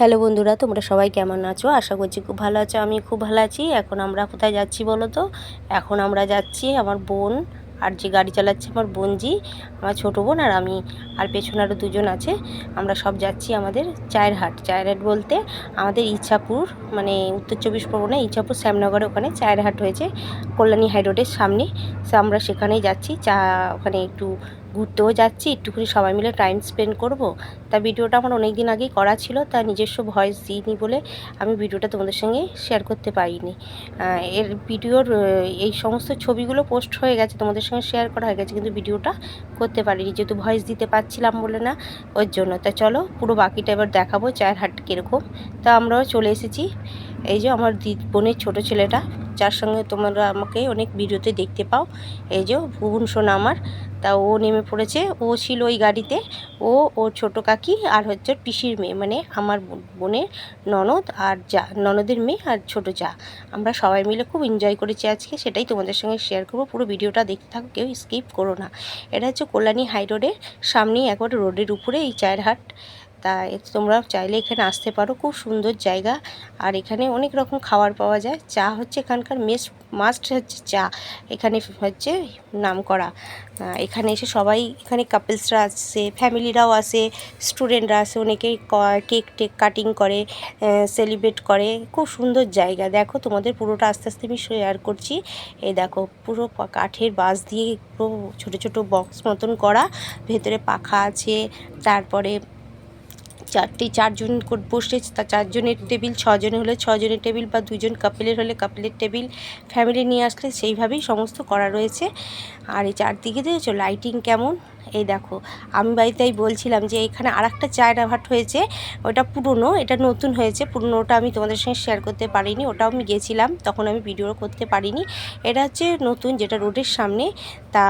Hello বন্ধুরা, তোমরা সবাই কেমন আছো? আশা করছি খুব ভালো আছো। আমি খুব ভালো আছি। এখন আমরা কোথায় যাচ্ছি বলো তো? এখন আমরা যাচ্ছি আমার বোন আর যে গাড়ি চালাচ্ছে আমার বোনজি, আমার ছোটো বোন আর আমি, আর পেছনে আরও দুজন আছে। আমরা সব যাচ্ছি আমাদের চায়ের হাট বলতে আমাদের ইচ্ছাপুর, মানে উত্তর চব্বিশ পরগনা ইচ্ছাপুর শ্যামনগরে ওখানে চায়ের হাট হয়েছে, কল্যাণী হাই রোডের সামনে। সো আমরা সেখানেই যাচ্ছি, ওখানে একটু ঘুরতেও যাচ্ছি, একটুখানি সবাই মিলে টাইম স্পেন্ড করব। তা ভিডিওটা আমার অনেক দিন আগেই করা ছিল, তা নিজস্ব ভয়েস দিইনি বলে আমি ভিডিওটা তোমাদের সঙ্গে শেয়ার করতে পারিনি। এর ভিডিওর এই সমস্ত ছবিগুলো পোস্ট হয়ে গেছে, তোমাদের সঙ্গে শেয়ার করা হয়ে গেছে, কিন্তু ভিডিওটা করতে পারিনি যেহেতু ভয়েস দিতে পারছিলাম বলে না, ওর জন্য। তা চলো পুরো বাকিটা এবার দেখাবো চায়ের হাট কীরকম। তা আমরাও চলে এসেছি। এই যে আমার বোনের ছোটো ছেলেটা, যার সঙ্গে তোমরা আমাকে অনেক ভিডিওতে দেখতে পাও, এই যে ভুবন সোনা আমার। তা ও নেমে পড়েছে, ও ছিল ওই গাড়িতে, ওর ছোটো কাকি আর হচ্ছে পিসির মেয়ে, মানে আমার বোনের ননদ আর যা, ননদের মেয়ে আর ছোটো যা। আমরা সবাই মিলে খুব এনজয় করেছি আজকে, সেটাই তোমাদের সঙ্গে শেয়ার করবো। পুরো ভিডিওটা দেখতে থাকো, কেউ স্কিপ করো না। এটা হচ্ছে কল্যাণী হাই রোডের সামনেই, একবারে রোডের উপরে এই চায়ের হাট। তা তোমরা চাইলে এখানে আসতে পারো, খুব সুন্দর জায়গা। আর এখানে অনেক রকম খাবার পাওয়া যায়। চা হচ্ছে এখানকার মাস্ট হচ্ছে চা, এখানে হচ্ছে নাম করা। এখানে এসে সবাই, এখানে কাপলসরা আসে, ফ্যামিলিরাও আসে, স্টুডেন্টরা আসে, অনেকেই কেক কাটিং করে, সেলিব্রেট করে। খুব সুন্দর জায়গা। দেখো তোমাদের পুরোটা আস্তে আস্তে আমি শেয়ার করছি। এই দেখো পুরো কাঠের বাঁশ দিয়ে পুরো ছোটো ছোটো বক্স মতন করা, ভেতরে পাখা আছে। তারপরে চারজন বসে, তা চারজনের টেবিল, ছজনের হলে ছজনের টেবিল, বা দুজন কাপেলের হলে কাপেলের টেবিল, ফ্যামিলি নিয়ে আসলে সেইভাবেই সমস্ত করা রয়েছে। আর এই চারদিকে দেখেছো লাইটিং কেমন? এই দেখো, আমি বাড়িতেই বলছিলাম যে এখানে আর একটা চায়ের হাট হয়েছে, ওটা পুরনো, এটা নতুন হয়েছে। পুরনোটা আমি তোমাদের সঙ্গে শেয়ার করতে পারিনি, ওটাও আমি গেছিলাম, তখন আমি ভিডিও করতে পারিনি। এটা হচ্ছে নতুন, যেটা রোডের সামনে। তা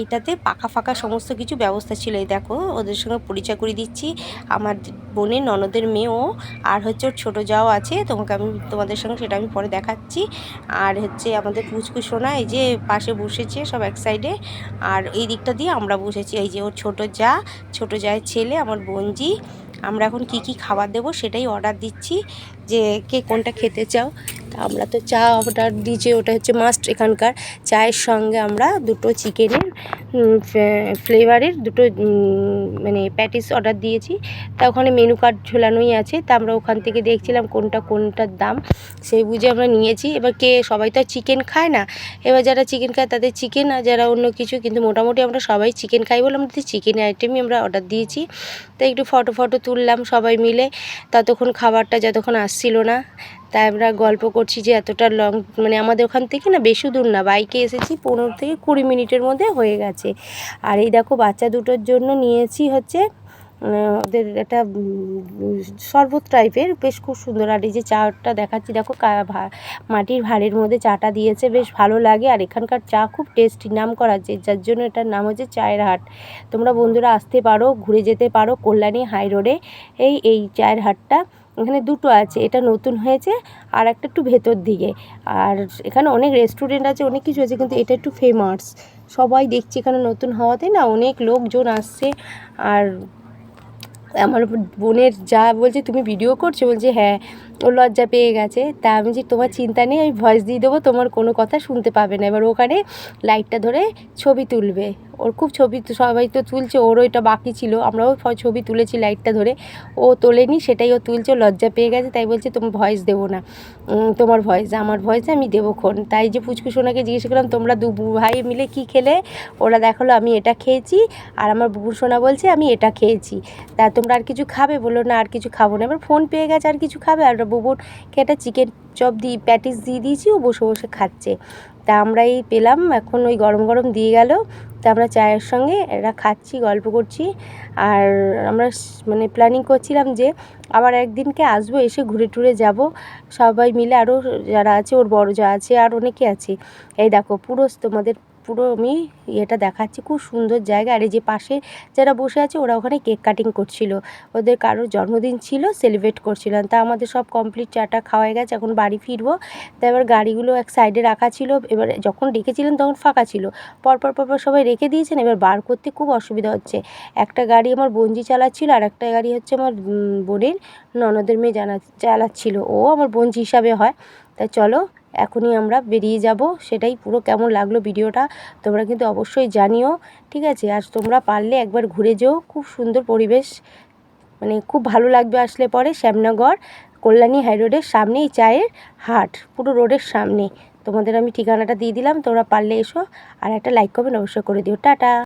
এইটাতে পাকা ফাঁকা সমস্ত কিছু ব্যবস্থা ছিল। এই দেখো ওদের সঙ্গে পরিচয় করে দিচ্ছি, আমার বোনের ননদের মেয়ে ও, আর হচ্ছে ওর ছোটো যাও আছে, তোমাদের সঙ্গে সেটা আমি পরে দেখাচ্ছি। আর হচ্ছে আমাদের পুচকু সোনা, এই যে পাশে বসেছে সব এক সাইডে, আর এই দিকটা দিয়ে আমরা বসেছি। এই যে ওর ছোটো জায়ের ছেলে আমার বোনজি। আমরা এখন কি খাবার দেবো সেটাই অর্ডার দিচ্ছি, যে কে কোনটা খেতে চাও। তা আমরা তো চা অর্ডার দিয়েছি, ওটা হচ্ছে মাস্ট এখানকার। চায়ের সঙ্গে আমরা দুটো চিকেনের ফ্লেভারের দুটো মানে প্যাটিস অর্ডার দিয়েছি। তা ওখানে মেনু কার্ড ঝোলানোই আছে, তা আমরা ওখান থেকে দেখছিলাম কোনটার দাম, সেই বুঝে আমরা নিয়েছি। এবার সবাই তো আর চিকেন খায় না, এবার যারা চিকেন খায় তাদের চিকেন, আর যারা অন্য কিছু, কিন্তু মোটামুটি আমরা সবাই চিকেন খাই বলে আমাদের চিকেনের আইটেমই আমরা অর্ডার দিয়েছি। তো একটু ফটো তুললাম সবাই মিলে, ততক্ষণ খাবারটা যতক্ষণ আসছিল না। তাই আমরা গল্প করছি যে এতটা লং, মানে আমাদের ওখান থেকে না বেশি দূর না, বাইকে এসেছি 15 থেকে 20 মিনিটের মধ্যে হয়ে গেছে। আর এই দেখো বাচ্চা দুটোর জন্য নিয়েছি হচ্ছে ওদের একটা শরবত টাইপের, বেশ খুব সুন্দর। আর এই যে চাটা দেখাচ্ছি, দেখো মাটির ভাঁড়ের মধ্যে চাটা দিয়েছে, বেশ ভালো লাগে। আর এখানকার চা খুব টেস্টি, নাম করা, যার জন্য এটার নাম হচ্ছে চায়ের হাট। তোমরা বন্ধুরা আসতে পারো, ঘুরে যেতে পারো কল্যাণী হাই রোডে। এই চায়ের হাটটা এখানে দুটো আছে, এটা নতুন হয়েছে, আর একটা একটু ভেতর দিকে। আর এখানে অনেক রেস্টুরেন্ট আছে, অনেক কিছু আছে, কিন্তু এটা একটু ফেমাস। সবাই দেখছি এখানে নতুন হওয়াতে না অনেক লোকজন আসছে। আর আমার বোনের যা বলছে, তুমি ভিডিও করছো? বলছে হ্যাঁ। ও লজ্জা পেয়ে গেছে। তা আমি যে তোমার চিন্তা নেই, আমি ভয়েস দিয়ে দেবো, তোমার কোনো কথা শুনতে পাবে না। এবার ওখানে লাইটটা ধরে ছবি তুলবে, ওর খুব ছবি, সবাই তো তুলছে, ওরও এটা বাকি ছিল, আমরাও ছবি তুলেছি লাইটটা ধরে। ও তোলেনি, সেটাই ও তুলছে, লজ্জা পেয়ে গেছে, তাই বলছে তোমার ভয়েস দেবো না, তোমার ভয়েস, আমার ভয়েসে আমি দেবোক্ষণ। তাই যে পুচকু সোনাকে জিজ্ঞেস করলাম তোমরা দু ভাই মিলে কি খেলে, ওরা দেখালো আমি এটা খেয়েছি, আর আমার বুবু সোনা বলছে আমি এটা খেয়েছি। তা তোমরা আর কিছু খাবে? বললো না আর কিছু খাবো না। এবার ফোন পেয়ে গেছে, আর কিছু খাবে? আর বুবুরকে একটা চিকেন চপ প্যাটিস দিয়ে দিয়েছি, ও বসে বসে খাচ্ছে। তা আমরা এই পেলাম, এখন ওই গরম গরম দিয়ে গেল। তা আমরা চায়ের সঙ্গে এরা খাচ্ছি, গল্প করছি। আর আমরা মানে প্ল্যানিং করছিলাম যে আবার একদিনকে আসবো, এসে ঘুরে টুরে যাব সবাই মিলে, আরও যারা আছে, ওর বড় যা আছে, আর অনেকে আছে। এই দেখো পুরো তোমাদের পুরো আমি ইয়েটা দেখাচ্ছি। খুব সুন্দর জায়গা। আর এই যে পাশে যারা বসে আছে ওরা ওখানে কেক কাটিং করছিল, ওদের কারোর জন্মদিন ছিল, সেলিব্রেট করছিলাম। তা আমাদের সব কমপ্লিট, চাটা খাওয়া হয়ে গেছে, এখন বাড়ি ফিরবো। তা এবার গাড়িগুলো এক সাইডে রাখা ছিল, এবার যখন ডেকেছিলেন তখন ফাঁকা ছিল, পরপর সবাই রেখে দিয়েছেন। এবার বার করতে খুব অসুবিধা হচ্ছে। একটা গাড়ি আমার বোনজি চালাচ্ছিল, আর একটা গাড়ি হচ্ছে আমার বোনের ননদের মেয়ে চালাচ্ছিল, ও আমার বোনজি হিসাবে হয়। তাই চলো এখনই আমরা বেরিয়ে যাব। সেটাই পুরো কেমন লাগলো ভিডিওটা তোমরা কিন্তু অবশ্যই জানিও, ঠিক আছে? আর তোমরা পারলে একবার ঘুরে যেও, খুব সুন্দর পরিবেশ, মানে খুব ভালো লাগবে আসলে পরে। শ্যামনগর কল্যাণী হাই রোডের সামনেই চায়ের হাট, পুরো রোডের সামনে। তোমাদের আমি ঠিকানাটা দিয়ে দিলাম, তোমরা পারলে এসো, আর একটা লাইক কমেন্ট অবশ্যই করে দিও। টাটা।